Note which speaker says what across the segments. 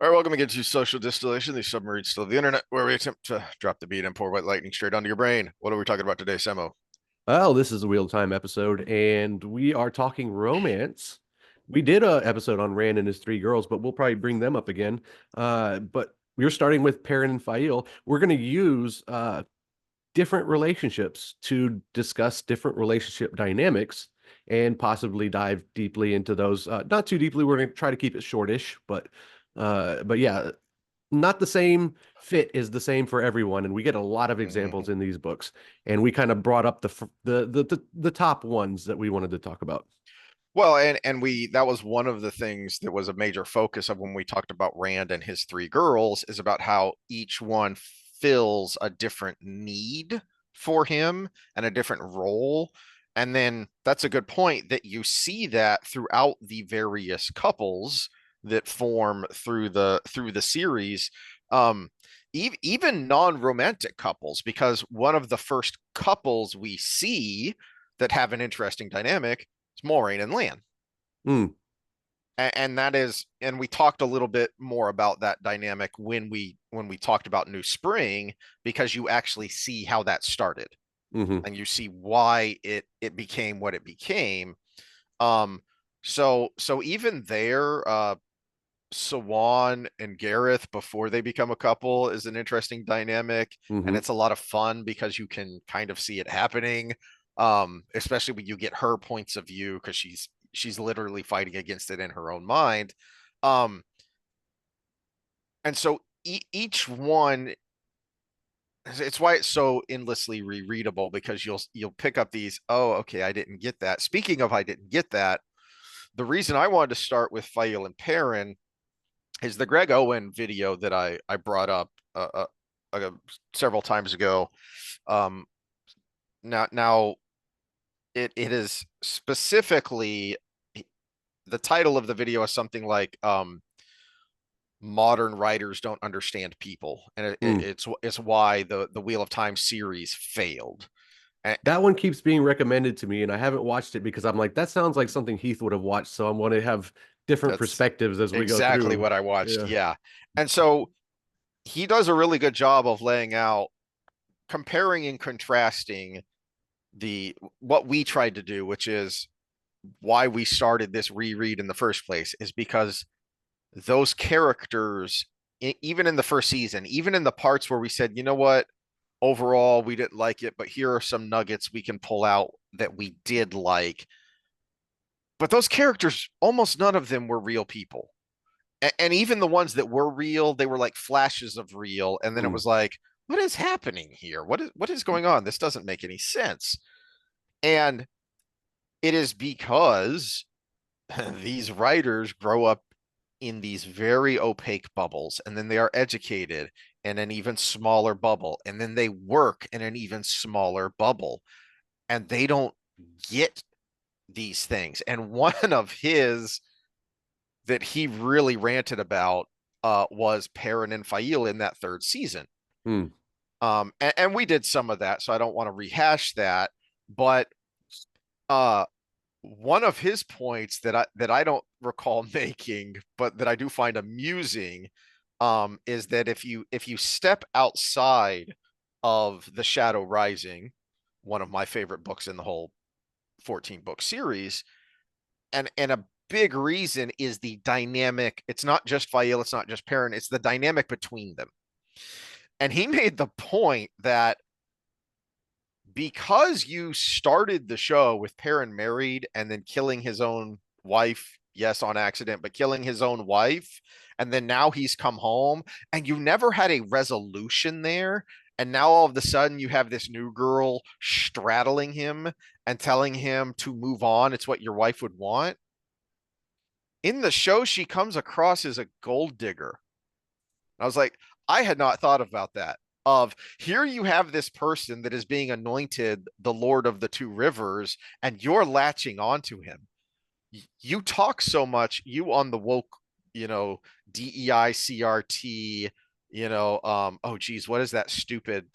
Speaker 1: All right, welcome again to Social Distillation, the submarine still of the internet, where we attempt to drop the beat and pour white lightning straight onto your brain. What are we talking about today, Samo?
Speaker 2: Well, this is a Wheel of Time episode, and we are talking romance. We did a episode on Rand and his three girls, but we'll probably bring them up again. But we're starting with Perrin and Faile. We're going to use different relationships to discuss different relationship dynamics and possibly dive deeply into those. Not too deeply. We're going to try to keep it shortish, but yeah, not the same fit is the same for everyone, and we get a lot of examples
Speaker 1: Mhm.
Speaker 2: in these books. And we kind of brought up the top ones that we wanted to talk about.
Speaker 1: Well, and we that was one of the things that was a major focus of when we talked about Rand and his three girls is about how each one fills a different need for him and a different role. And then that's a good point that you see that throughout the various couples that form through the series. Um, even non-romantic couples, because one of the first couples we see that have an interesting dynamic is Moraine and Lan.
Speaker 2: Mm,
Speaker 1: And that is, and we talked a little bit more about that dynamic when we talked about New Spring, because you actually see how that started
Speaker 2: hmm
Speaker 1: and you see why it became what it became. Um, so even there, Sawan and Gareth before they become a couple is an interesting dynamic, and
Speaker 2: hmm
Speaker 1: it's a lot of fun because you can kind of see it happening. Especially when you get her points of view because she's literally fighting against it in her own mind. Um, and so each one, it's why it's so endlessly rereadable, because you'll pick up these, oh, okay, I didn't get that. Speaking of I didn't get that, the reason I wanted to start with Fael and Perrin is the Greg Owen video that I brought up several times ago. Um, now it is specifically, the title of the video is something like modern writers don't understand people, and
Speaker 2: mm.
Speaker 1: it's why the Wheel of Time series failed. And
Speaker 2: That one keeps being recommended to me, and I haven't watched it because I'm like, that sounds like something Heath would have watched. So I'm going to have different
Speaker 1: that's
Speaker 2: perspectives as we go
Speaker 1: exactly
Speaker 2: through.
Speaker 1: what I watched.
Speaker 2: Yeah.
Speaker 1: Yeah, and so he does a really good job of laying out, comparing and contrasting the what we tried to do, which is why we started this reread in the first place, is because those characters, even in the first season, even in the parts where we said, you know what, overall we didn't like it, but here are some nuggets we can pull out that we did like. But those characters, almost none of them were real people. And even the ones that were real, they were like flashes of real. And then it
Speaker 2: Mm.
Speaker 1: was like, what is happening here? What is going on? This doesn't make any sense. And it is because these writers grow up in these very opaque bubbles, and then they are educated in an even smaller bubble, and then they work in an even smaller bubble, and they don't get these things. And one of his that he really ranted about was Perrin and Faile in that third season.
Speaker 2: Mm.
Speaker 1: And we did some of that, so I don't want to rehash that. But uh, one of his points that I don't recall making, but that I do find amusing, is that if you step outside of the Shadow Rising, one of my favorite books in the whole 14 book series, and a big reason is the dynamic. It's not just Fael, it's not just Perrin, it's the dynamic between them. And he made the point that because you started the show with Perrin married and then killing his own wife, yes, on accident, but killing his own wife, and then now he's come home, and you never had a resolution there. And now all of a sudden you have this new girl straddling him and telling him to move on. It's what your wife would want. In the show, she comes across as a gold digger. I was like, I had not thought about that. Of here, you have this person that is being anointed the Lord of the Two Rivers, and you're latching onto him. You talk so much, you on the woke, you know, DEI CRT, oh geez, what is that stupid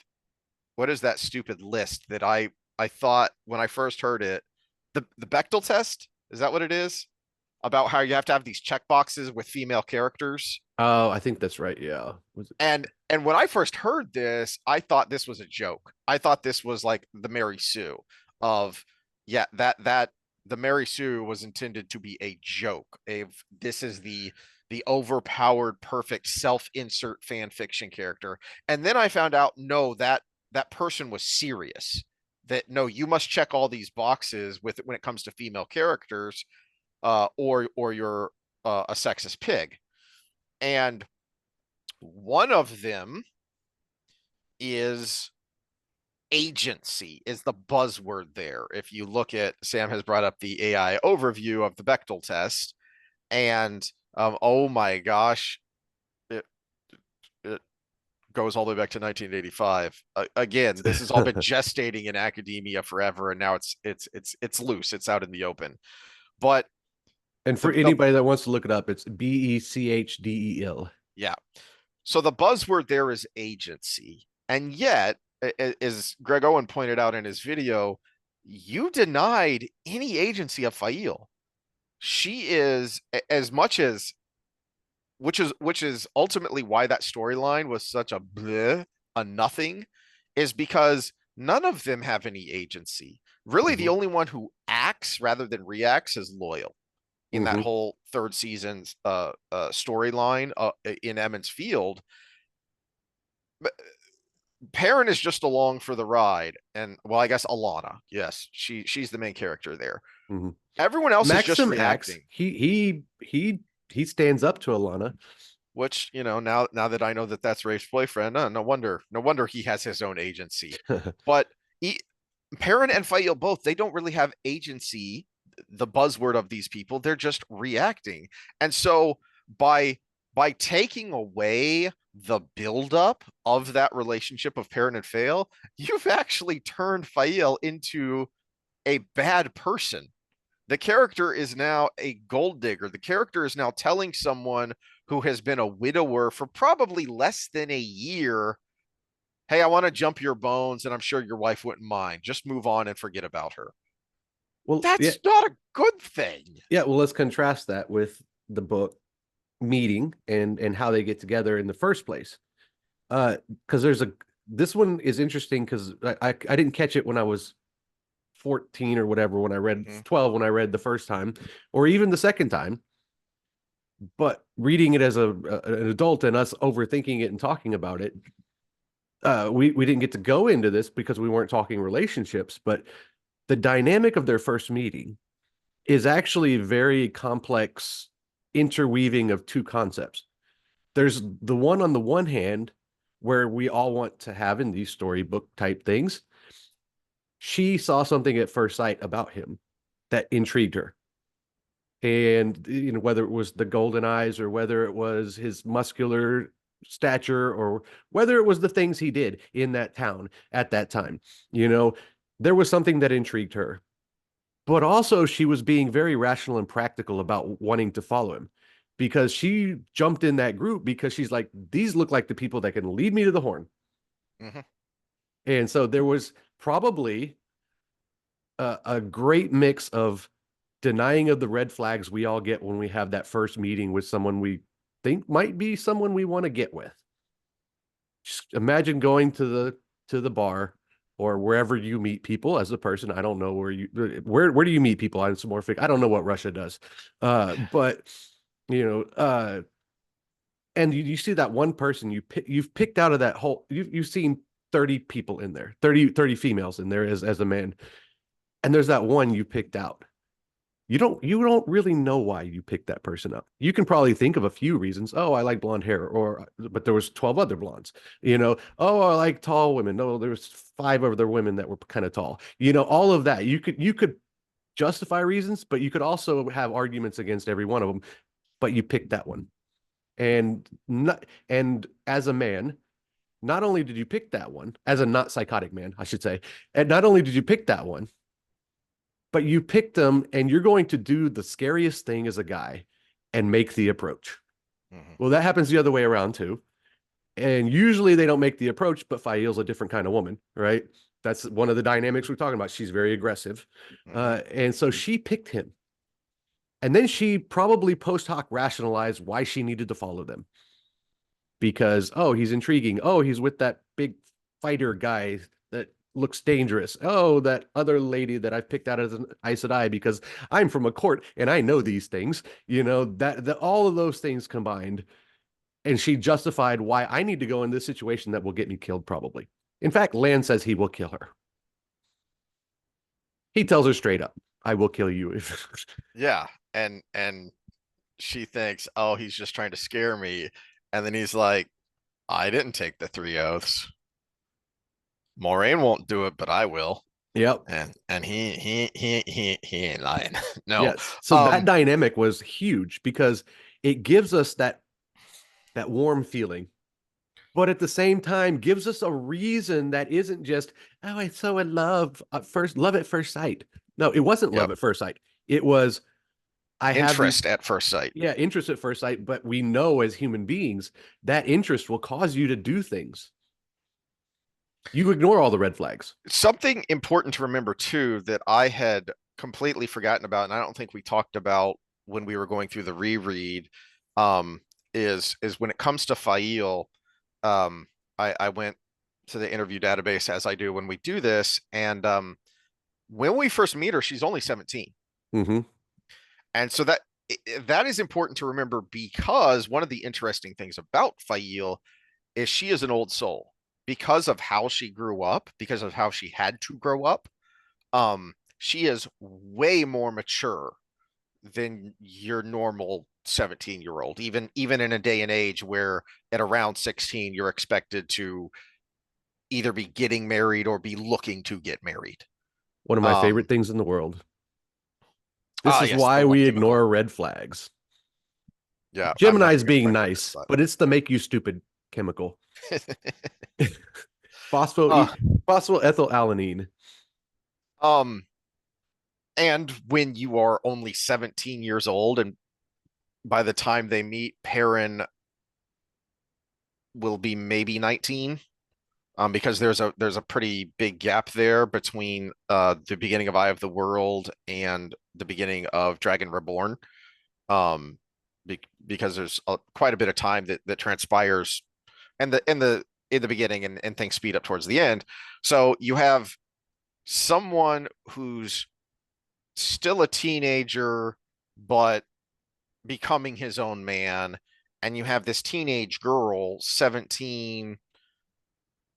Speaker 1: list that I thought when I first heard it, the Bechtel test? Is that what it is? about how you have to have these check boxes with female characters.
Speaker 2: Oh, I think that's right. Yeah. Was it?
Speaker 1: And when I first heard this, I thought this was a joke. I thought this was like the Mary Sue of, yeah, that the Mary Sue was intended to be a joke. This is the overpowered perfect self-insert fan fiction character. And then I found out no, that person was serious. That no, you must check all these boxes with when it comes to female characters, or you're a sexist pig. And one of them is agency is the buzzword there. If you look at, Sam has brought up the AI overview of the Bechtel test, and oh my gosh, it it goes all the way back to 1985. Again, this has all been gestating in academia forever, and now it's loose. It's out in the open. But
Speaker 2: And for
Speaker 1: the
Speaker 2: anybody that wants to look it up, it's Bechdel.
Speaker 1: yeah. So the buzzword there is agency. And yet, as Greg Owen pointed out in his video, you denied any agency of Faile. She is as much as which is ultimately why that storyline was such a bleh, a nothing, is because none of them have any agency. Really, the
Speaker 2: Hmm.
Speaker 1: only one who acts rather than reacts is Loyal in that
Speaker 2: Hmm.
Speaker 1: whole third season's storyline in Emmons Field. But Perrin is just along for the ride, and well, I guess Alana, yes, she's the main character there.
Speaker 2: Hmm.
Speaker 1: Everyone else is just
Speaker 2: Maxim acts.
Speaker 1: reacting,
Speaker 2: He stands up to Alana.
Speaker 1: which now that I know that that's Rafe's boyfriend, no wonder he has his own agency. But he, Perrin and Faile both, they don't really have agency. The buzzword of these people, they're just reacting. And so by by taking away the buildup of that relationship of Perrin and Faile, you've actually turned Faile into a bad person. The character is now a gold digger. The character is now telling someone who has been a widower for probably less than a year, hey, I want to jump your bones, and I'm sure your wife wouldn't mind. Just move on and forget about her.
Speaker 2: Well, yeah,
Speaker 1: That's not a good thing.
Speaker 2: yeah. Well, let's contrast that with the book meeting and how they get together in the first place. Because there's a this one is interesting because I didn't catch it when I was 14 or whatever when I read
Speaker 1: Mm-hmm.
Speaker 2: 12 when I read the first time or even the second time. But reading it as an adult and us overthinking it and talking about it, we didn't get to go into this because we weren't talking relationships. But the dynamic of their first meeting is actually very complex interweaving of two concepts. There's the one on the one hand where we all want to have in these storybook type things. She saw something at first sight about him that intrigued her. And whether it was the golden eyes or whether it was his muscular stature or whether it was the things he did in that town at that time, you know, there was something that intrigued her. But also she was being very rational and practical about wanting to follow him because she jumped in that group because she's like, these look like the people that can lead me to the horn.
Speaker 1: Mm-hmm.
Speaker 2: And so there was probably a great mix of denying of the red flags we all get when we have that first meeting with someone we think might be someone we want to get with. Just imagine going to the bar or wherever you meet people as a person. I don't know where do you meet people on Isomorphic? I don't know what Russia does. But you know, and you see that one person you've picked out of that whole you've seen 30 people in there, 30 females in there as a man. And there's that one you picked out. You don't really know why you picked that person up. You can probably think of a few reasons. Oh, I like blonde hair, or but there was 12 other blondes. Oh, I like tall women. No, there was five other women that were kind of tall. All of that. You could justify reasons, but you could also have arguments against every one of them. But you picked that one, and as a man, not only did you pick that one, as a not psychotic man, I should say, and not only did you pick that one, but you picked them and you're going to do the scariest thing as a guy and make the approach.
Speaker 1: Mm-hmm.
Speaker 2: Well, that happens the other way around too. And usually they don't make the approach, but Faile's a different kind of woman, right? That's one of the dynamics we're talking about. She's very aggressive.
Speaker 1: Mm-hmm.
Speaker 2: And so she picked him. And then she probably post hoc rationalized why she needed to follow them because, oh, he's intriguing. Oh, he's with that big fighter guy that looks dangerous. Oh, that other lady that I've picked out as an Aes Sedai because I'm from a court and I know these things. That all of those things combined, and she justified why I need to go in this situation that will get me killed, probably. In fact, Lan says he will kill her. He tells her straight up, "I will kill you if."
Speaker 1: Yeah. And she thinks, oh, he's just trying to scare me. And then he's like, I didn't take the three oaths. Moraine won't do it, but I will.
Speaker 2: Yep.
Speaker 1: And he ain't lying. No.
Speaker 2: Yes. So that
Speaker 1: Um,
Speaker 2: dynamic was huge because it gives us that warm feeling, but at the same time gives us a reason that isn't just, oh, I so in love at first sight. No, it wasn't love
Speaker 1: yep.
Speaker 2: at first sight. It was, I have these,
Speaker 1: Interest at first sight.
Speaker 2: yeah, interest at first sight, but we know as human beings that interest will cause you to do things. You ignore all the red flags.
Speaker 1: Something important to remember too that I had completely forgotten about, and I don't think we talked about when we were going through the reread, um, is when it comes to Faile, I went to the interview database as I do when we do this, and when we first meet her, she's only 17.
Speaker 2: Mm-hmm.
Speaker 1: And so that is important to remember because one of the interesting things about Faile is she is an old soul because of how she grew up, because of how she had to grow up. She is way more mature than your normal 17-year-old, even in a day and age where at around 16 you're expected to either be getting married or be looking to get married.
Speaker 2: One of my
Speaker 1: Um,
Speaker 2: favorite things in the world. This is
Speaker 1: yes, the
Speaker 2: why
Speaker 1: one
Speaker 2: we
Speaker 1: chemical.
Speaker 2: ignore red flags.
Speaker 1: Yeah, I'm
Speaker 2: Gemini's
Speaker 1: having a
Speaker 2: being
Speaker 1: stroke
Speaker 2: nice,
Speaker 1: for
Speaker 2: but it's the make you stupid chemical.
Speaker 1: that.
Speaker 2: Phospho
Speaker 1: uh,
Speaker 2: phosphoethylalanine.
Speaker 1: um, and when you are only 17 years old, and by the time they meet, Perrin will be maybe 19. Because there's a pretty big gap there between the beginning of Eye of the World and the beginning of Dragon Reborn. Um, because there's quite a bit of time that transpires, and in the beginning, and things speed up towards the end. So you have someone who's still a teenager, but becoming his own man, and you have this teenage girl, 17,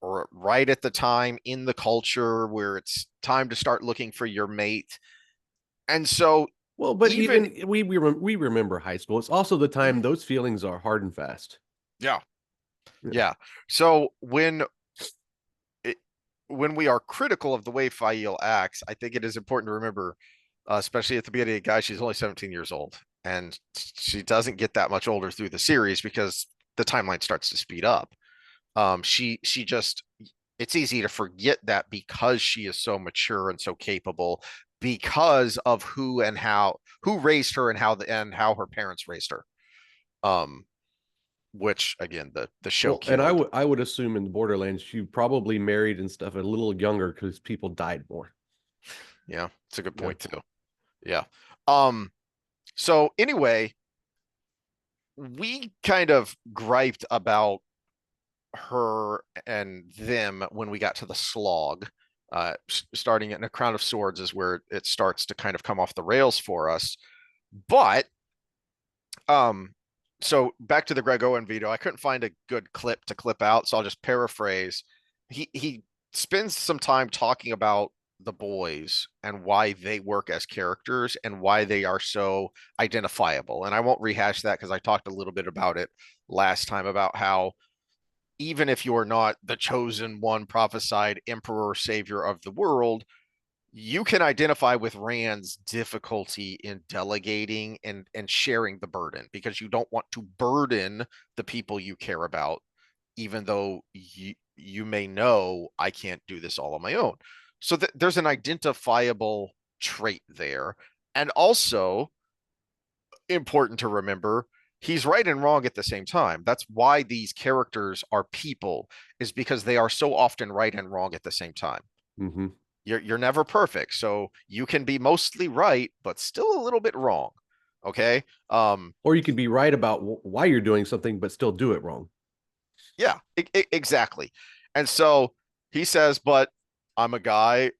Speaker 1: or right at the time in the culture where it's time to start looking for your mate. And so
Speaker 2: Well, but
Speaker 1: even
Speaker 2: even we remember high school. It's also the time those feelings are hard and fast.
Speaker 1: yeah,
Speaker 2: Yeah.
Speaker 1: yeah. So it, when we are critical of the way Faile acts, I think it is important to remember, especially at the beginning, guys, she's only 17 years old, and she doesn't get that much older through the series because the timeline starts to speed up. She just, it's easy to forget that because she is so mature and so capable because of who raised her and how her parents raised her. Um, which again the show
Speaker 2: Well, and I
Speaker 1: killed.
Speaker 2: would I would assume in the Borderlands you probably married and stuff a little younger because people died more.
Speaker 1: Yeah, it's a good
Speaker 2: Yeah.
Speaker 1: point too. Yeah. Um, so anyway, we kind of griped about her and them when we got to the slog. Starting in A Crown of Swords is where it starts to kind of come off the rails for us. But um, so back to the Greg Owen video, I couldn't find a good clip to clip out, so I'll just paraphrase. He spends some time talking about the boys and why they work as characters and why they are so identifiable. And I won't rehash that because I talked a little bit about it last time about how even if you're not the chosen one, prophesied emperor, savior of the world, you can identify with Rand's difficulty in delegating and sharing the burden because you don't want to burden the people you care about, even though you may know I can't do this all on my own. So there's an identifiable trait there. And also important to remember, he's right and wrong at the same time. That's why these characters are people, is because they are so often right and wrong at the same time.
Speaker 2: Mm-hmm.
Speaker 1: You're never perfect, so you can be mostly right, but still a little bit wrong. Okay.
Speaker 2: Or you could be right about why you're doing something, but still do it wrong.
Speaker 1: Yeah, exactly. And so he says, but I'm a guy.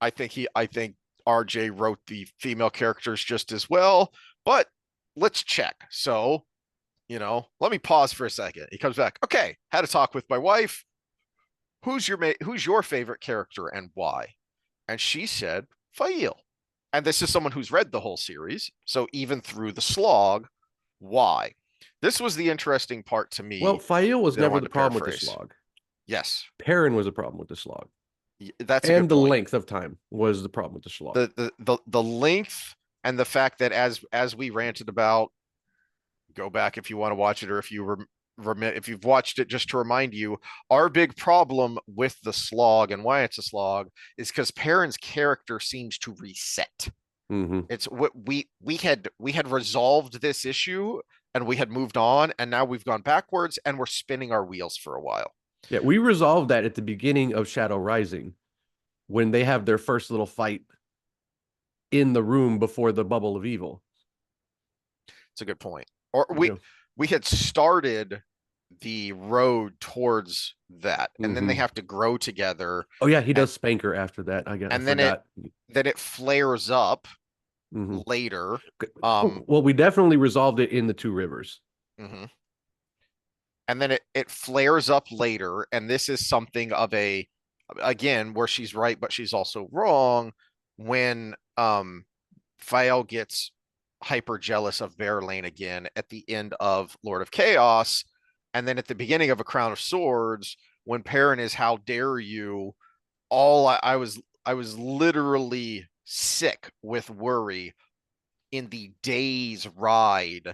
Speaker 1: I think RJ wrote the female characters just as well, but let's check. So, let me pause for a second. He comes back. Okay, had a talk with my wife. Who's your favorite character and why? And she said, Faile. And this is someone who's read the whole series. So even through the slog, why? This was the interesting part to
Speaker 2: Well,
Speaker 1: me
Speaker 2: Faile was
Speaker 1: that I
Speaker 2: never
Speaker 1: wanted
Speaker 2: the
Speaker 1: to
Speaker 2: problem with the
Speaker 1: paraphrase.
Speaker 2: slog.
Speaker 1: Yes,
Speaker 2: Perrin was a problem with the slog.
Speaker 1: that's a
Speaker 2: And
Speaker 1: good
Speaker 2: the
Speaker 1: point.
Speaker 2: length of time was the problem with the slog.
Speaker 1: The length and the fact that as we ranted about, go back if you want to watch it, or if you've watched it, just to remind you, our big problem with the slog and why it's a slog is because Perrin's character seems to reset.
Speaker 2: Mm-hmm.
Speaker 1: It's what we had resolved this issue and we had moved on, and now we've gone backwards and we're spinning our wheels for a while.
Speaker 2: Yeah, we resolved that at the beginning of Shadow Rising when they have their first little fight in the room before the bubble of evil.
Speaker 1: It's a good point. Or
Speaker 2: Yeah.
Speaker 1: we had started the road towards that, and then they
Speaker 2: Mm-hmm.
Speaker 1: have to grow together,
Speaker 2: Oh yeah, he
Speaker 1: and
Speaker 2: does spank her after that. I
Speaker 1: and then it
Speaker 2: forgot.
Speaker 1: then it flares up
Speaker 2: Mm-hmm.
Speaker 1: later.
Speaker 2: Well, we definitely resolved it in the Two Rivers.
Speaker 1: Mhm. And then it flares up later, and this is something of a, again, where she's right but she's also wrong, when Faile gets hyper jealous of Verlaine again at the end of Lord of Chaos, and then at the beginning of A Crown of Swords, when Perrin is how dare you, I was literally sick with worry in the day's ride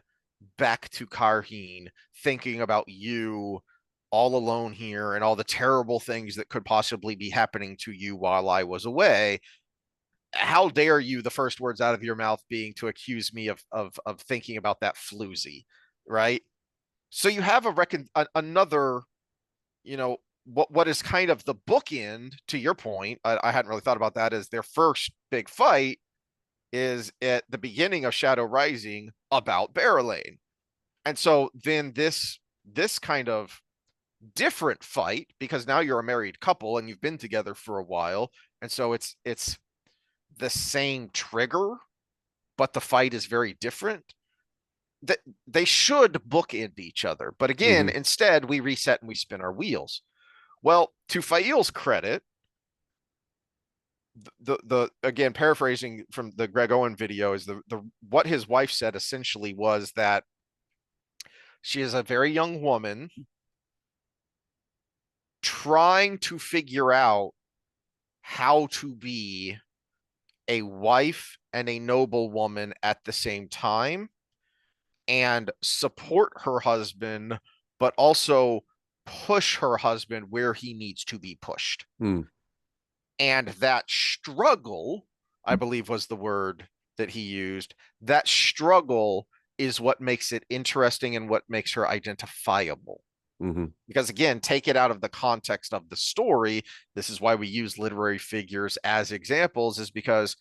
Speaker 1: back to Karheen, thinking about you all alone here and all the terrible things that could possibly be happening to you while I was away. How dare you, the first words out of your mouth being to accuse me of thinking about that floozy, right? So you have another, what is kind of the bookend to your point. I hadn't really thought about that as their first big fight is at the beginning of Shadow Rising about Barrelane. And so then this kind of different fight, because now you're a married couple and you've been together for a while, and so it's the same trigger, but the fight is very different. That they should bookend each other, but again,
Speaker 2: Mm-hmm.
Speaker 1: instead we reset and we spin our wheels. Well, to Faile's credit, the again, paraphrasing from the Greg Owen video, is the what his wife said essentially was that she is a very young woman trying to figure out how to be a wife and a noble woman at the same time and support her husband, but also push her husband where he needs to be pushed.
Speaker 2: Mm.
Speaker 1: And that struggle, I believe was the word that he used, that struggle is what makes it interesting and what makes her identifiable.
Speaker 2: Mm-hmm.
Speaker 1: Because again, take it out of the context of the story. This is why we use literary figures as examples, is because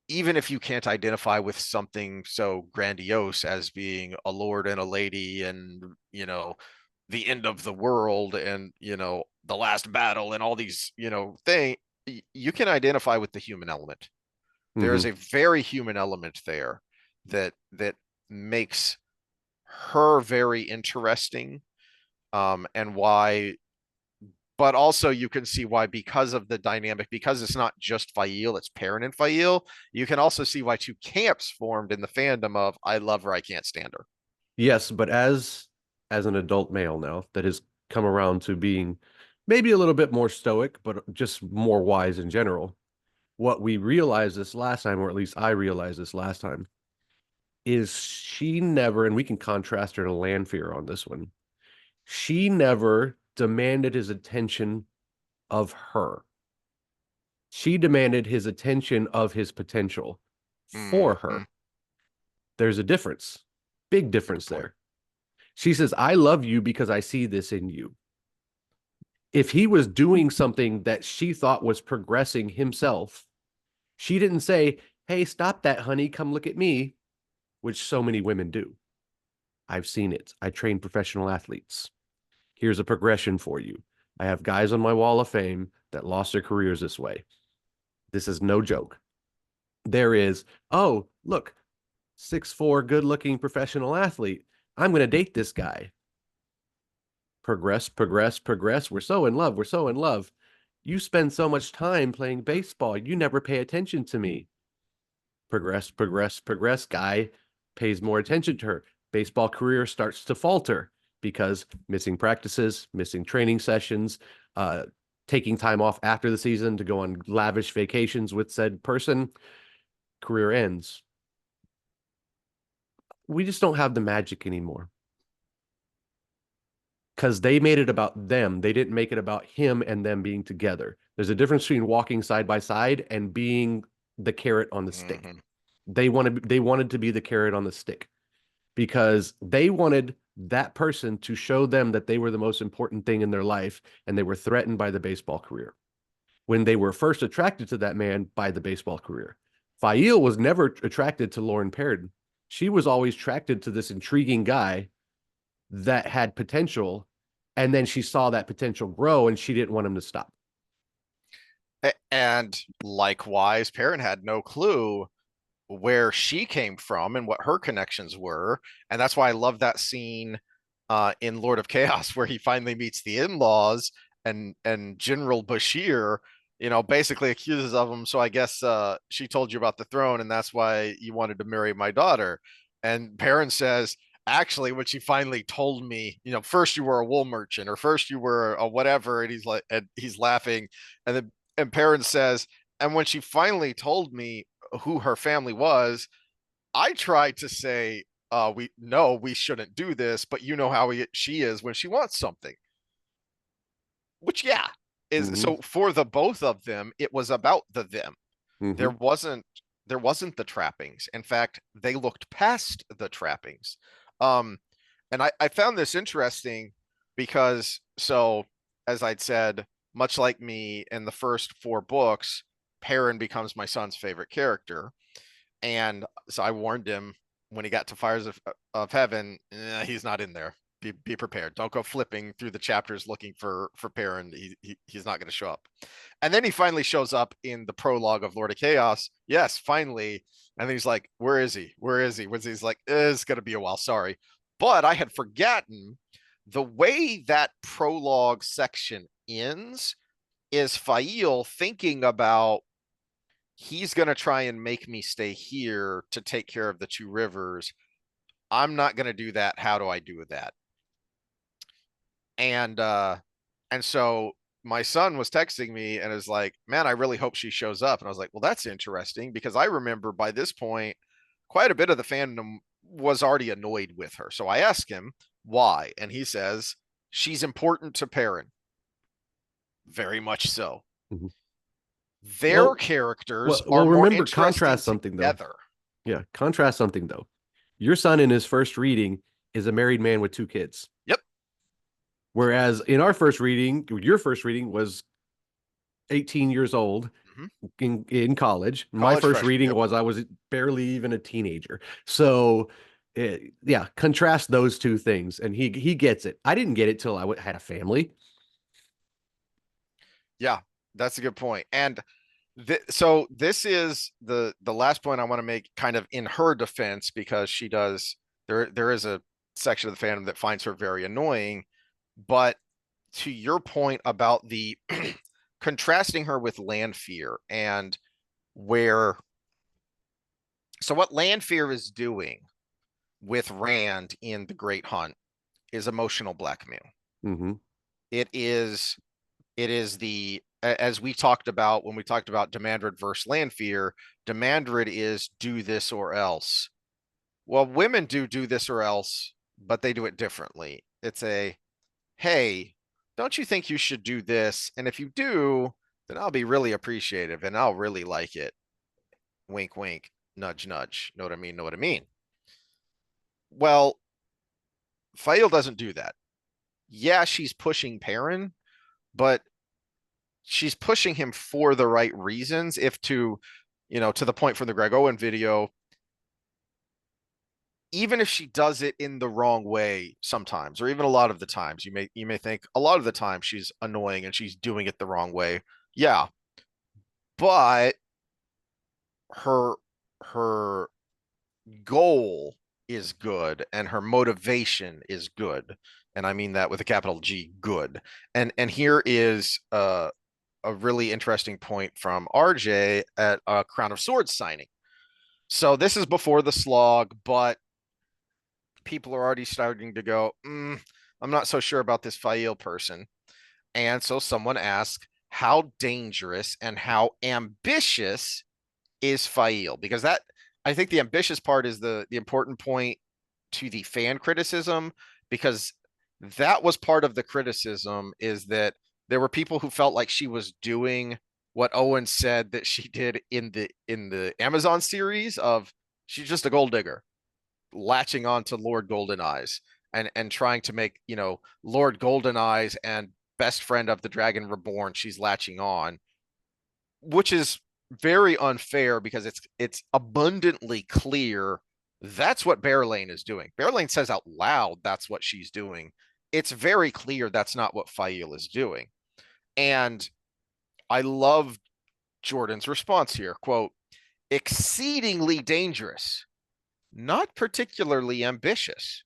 Speaker 1: even if you can't identify with something so grandiose as being a lord and a lady and, the end of the world and, the last battle and all these, things, you can identify with the human element. There
Speaker 2: Mm-hmm.
Speaker 1: is a very human element there that makes her very interesting, and why, but also you can see why, because of the dynamic, because it's not just Faile, it's Perrin and Faile. You can also see why two camps formed in the fandom of I love her, I can't stand her.
Speaker 2: Yes, but as an adult male now that has come around to being maybe a little bit more stoic, but just more wise in general, what we realized this last time, or at least I realized this last time, is she never, and we can contrast her to Lanfear on this one, she never demanded his attention of her. She demanded his attention of his potential for
Speaker 1: Mm-hmm.
Speaker 2: her. There's a difference, big
Speaker 1: Good
Speaker 2: difference
Speaker 1: point.
Speaker 2: there. She says, I love you because I see this in you. If he was doing something that she thought was progressing himself, she didn't say, hey, stop that, honey, come look at me. which so many women do. I've seen it. I train professional athletes. Here's a progression for you. I have guys on my wall of fame that lost their careers this way. This is no joke. There is, oh, look, 6'4", good looking professional athlete. I'm going to date this guy. Progress, progress, progress. We're so in love. We're so in love. You spend so much time playing baseball. You never pay attention to me. Progress, progress, progress. Guy pays more attention to her. Baseball career starts to falter because missing practices, missing training sessions, taking time off after the season to go on lavish vacations with said person. Career ends. We just don't have the magic anymore because they made it about them. They didn't make it about him and them being together. There's a difference between walking side by side and being the carrot on the stick.
Speaker 1: Mhm.
Speaker 2: They wanted to be the carrot on the stick because they wanted that person to show them that they were the most important thing in their life, and they were threatened by the baseball career when they were first attracted to that man by the baseball career. Faile was never attracted to Lauren Perrin. She was always attracted to this intriguing guy that had potential, and then she saw that potential grow and she didn't want him to stop.
Speaker 1: And likewise, Perrin had no clue where she came from and what her connections were. And that's why I love that scene in Lord of Chaos where he finally meets the in-laws, and General Bashir, basically accuses of him. So I guess she told you about the throne, and that's why you wanted to marry my daughter. And Perrin says, actually, when she finally told me, first you were a wool merchant, or first you were a whatever, and he's laughing, and Perrin says, and when she finally told me who her family was, I tried to say, we shouldn't do this, but you know how she is when she wants something. Which, yeah, is
Speaker 2: Mm-hmm.
Speaker 1: so for the both of them, it was about the them. There
Speaker 2: Mm-hmm.
Speaker 1: wasn't there wasn't the trappings. In fact, they looked past the trappings. Um, and I found this interesting because, so as I'd said, much like me in the first four books, Perrin becomes my son's favorite character. And so I warned him when he got to Fires of Heaven, he's not in there. Be prepared. Don't go flipping through the chapters looking for Perrin. He's not going to show up. And then he finally shows up in the prologue of Lord of Chaos. Yes, finally. And then he's like, "Where is he? Where is he?" He's like, "It's going to be a while. Sorry." But I had forgotten the way that prologue section ends is Faile thinking about, he's going to try and make me stay here to take care of the two rivers. I'm not going to do that. How do I do that? And so my son was texting me and is like, "Man, I really hope she shows up." And I was like, "Well, that's interesting because I remember by this point quite a bit of the fandom was already annoyed with her." So I asked him why, and he says she's important to Perrin. Very much so.
Speaker 2: Mm-hmm.
Speaker 1: Their
Speaker 2: Well,
Speaker 1: characters
Speaker 2: well,
Speaker 1: are more
Speaker 2: remember,
Speaker 1: interesting
Speaker 2: contrast something though.
Speaker 1: together.
Speaker 2: Yeah, contrast something though. Your son in his first reading is a married man with two kids.
Speaker 1: Yep.
Speaker 2: Whereas in our first reading, your first reading was 18 years old
Speaker 1: Mm-hmm.
Speaker 2: in college. My
Speaker 1: College
Speaker 2: first
Speaker 1: freshman.
Speaker 2: reading
Speaker 1: Yep.
Speaker 2: was I was barely even a teenager. So, yeah, contrast those two things, and he gets it. I didn't get it till I had a family.
Speaker 1: Yeah, that's a good point. And so this is the last point I want to make, kind of in her defense, because she does, there is a section of the fandom that finds her very annoying. But to your point about the contrasting her with Landfear, and where, so what Landfear is doing with Rand in The Great Hunt is emotional blackmail.
Speaker 2: Mm-hmm.
Speaker 1: It is the, as we talked about when we talked about Demandred versus Landfear, Demandred is do this or else. Well, women do this or else, but they do it differently. It's a, hey, don't you think you should do this? And if you do, then I'll be really appreciative and I'll really like it. Wink, wink, nudge, nudge. Know what I mean? Know what I mean? Well, Faile doesn't do that. Yeah, she's pushing Perrin, but she's pushing him for the right reasons. If to, to the point from the Greg Owen video, even if she does it in the wrong way sometimes, or even a lot of the times, you may think a lot of the time she's annoying and she's doing it the wrong way. Yeah, but her her goal is good and her motivation is good. And I mean that with a capital G, good. And here is a really interesting point from RJ at Crown of Swords signing. So this is before the slog, but people are already starting to go, I'm not so sure about this Faile person. And so someone asked, how dangerous and how ambitious is Faile? Because that, I think the ambitious part is the important point to the fan criticism, because that was part of the criticism, is that there were people who felt like she was doing what Owen said that she did in the Amazon series of, she's just a gold digger latching on to Lord Golden Eyes and trying to make, Lord Golden Eyes and best friend of the Dragon Reborn, she's latching on, which is very unfair because it's abundantly clear that's what Bearlane is doing. Bearlane says out loud that's what she's doing. It's very clear that's not what Faile is doing. And I love Jordan's response here. Quote, exceedingly dangerous, not particularly ambitious.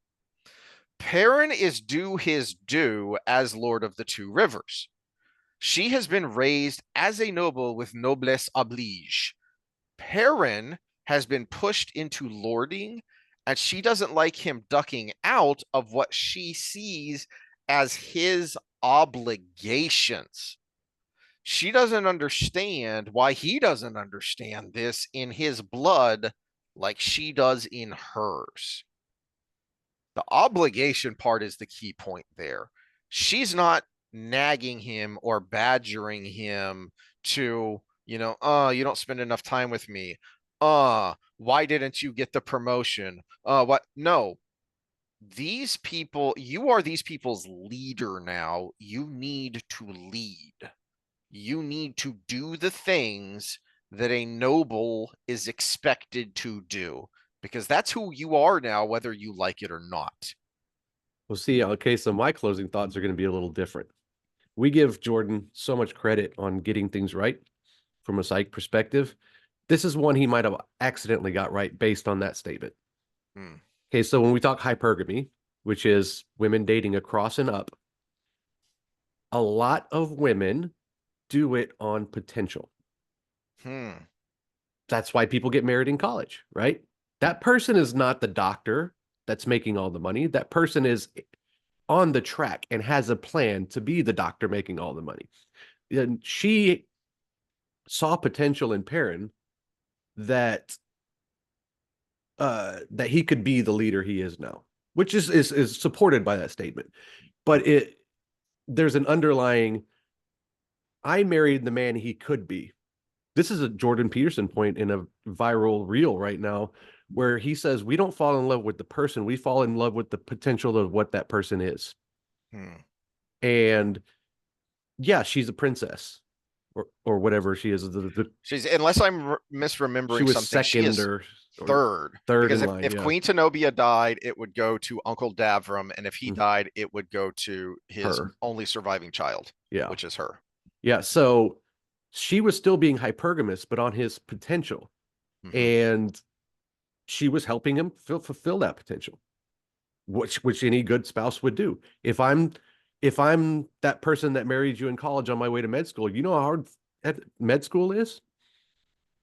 Speaker 1: Perrin is due his due as Lord of the Two Rivers. She has been raised as a noble with noblesse oblige. Perrin has been pushed into lording, and she doesn't like him ducking out of what she sees as his obligations. She doesn't understand why he doesn't understand this in his blood like she does in hers. The obligation part is the key point there. She's not nagging him or badgering him to, oh, you don't spend enough time with me. Why didn't you get the promotion? What? No, these people, you are these people's leader now. You need to lead. You need to do the things that a noble is expected to do, because that's who you are now, whether you like it or not.
Speaker 2: Well, see, okay, so my closing thoughts are going to be a little different. We give Jordan so much credit on getting things right from a psych perspective. This is one he might have accidentally got right based on that statement.
Speaker 1: Hmm.
Speaker 2: Okay, so when we talk hypergamy, which is women dating across and up, a lot of women do it on potential.
Speaker 1: Hmm.
Speaker 2: That's why people get married in college, right? That person is not the doctor that's making all the money. That person is on the track and has a plan to be the doctor making all the money. And she saw potential in Perrin that that he could be the leader he is now, which is supported by that statement. But there's an underlying, I married the man he could be. This is a Jordan Peterson point in a viral reel right now where he says we don't fall in love with the person, we fall in love with the potential of what that person is.
Speaker 1: Hmm.
Speaker 2: And yeah, she's a princess or whatever she is.
Speaker 1: She's, unless I'm
Speaker 2: She
Speaker 1: misremembering
Speaker 2: was
Speaker 1: something, she
Speaker 2: second
Speaker 1: is
Speaker 2: or
Speaker 1: third.
Speaker 2: third
Speaker 1: Because
Speaker 2: in
Speaker 1: if,
Speaker 2: line.
Speaker 1: if
Speaker 2: Yeah.
Speaker 1: Queen Tenobia died, it would go to Uncle Davram, and if he
Speaker 2: Mm.
Speaker 1: died, it would go to his
Speaker 2: Her.
Speaker 1: only surviving child,
Speaker 2: Yeah.
Speaker 1: which is her.
Speaker 2: Yeah. So she was still being hypergamous, but on his potential.
Speaker 1: Hmm.
Speaker 2: And she was helping him fulfill that potential, which any good spouse would do. If I'm that person that married you in college on my way to med school, you know how hard med school is?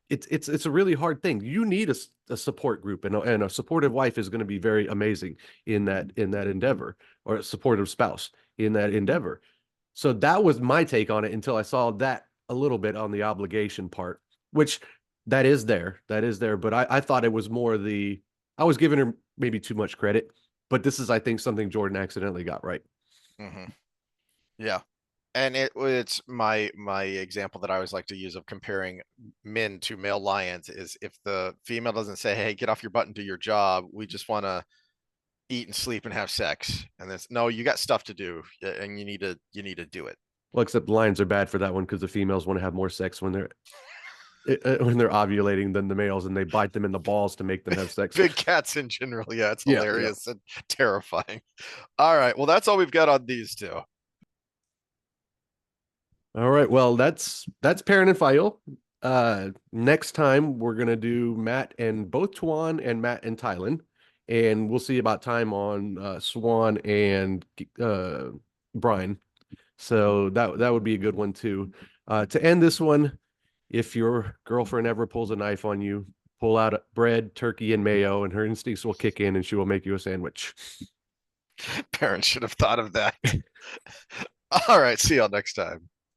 Speaker 2: It's a really hard thing. You need a support group, and a supportive wife is going to be very amazing in that endeavor, or a supportive spouse in that endeavor. So that was my take on it until I saw that a little bit on the obligation part, which that is there. But I thought it was more I was giving her maybe too much credit, but this is, I think, something Jordan accidentally got right.
Speaker 1: Hmm. Yeah. And it's my example that I always like to use of comparing men to male lions is, if the female doesn't say, hey, get off your butt and do your job, we just want to eat and sleep and have sex. And this, no, you got stuff to do, and you need to do it.
Speaker 2: Well, except lions are bad for that one because the females want to have more sex when they're when they're ovulating than the males, and they bite them in the balls to make them have sex.
Speaker 1: Big cats in general. Yeah, it's
Speaker 2: Yeah, yeah.
Speaker 1: hilarious and terrifying. All right. Well, that's all we've got on these two.
Speaker 2: All right. Well, that's Perrin and Faile. Next time we're gonna do Matt and both Tuan and Matt and Tylan, and we'll see about time on Swan and Brian. So that would be a good one too. To end this one, if your girlfriend ever pulls a knife on you, pull out bread, turkey, and mayo, and her instincts will kick in, and she will make you a sandwich.
Speaker 1: Parents should have thought of that. All right. See y'all next time.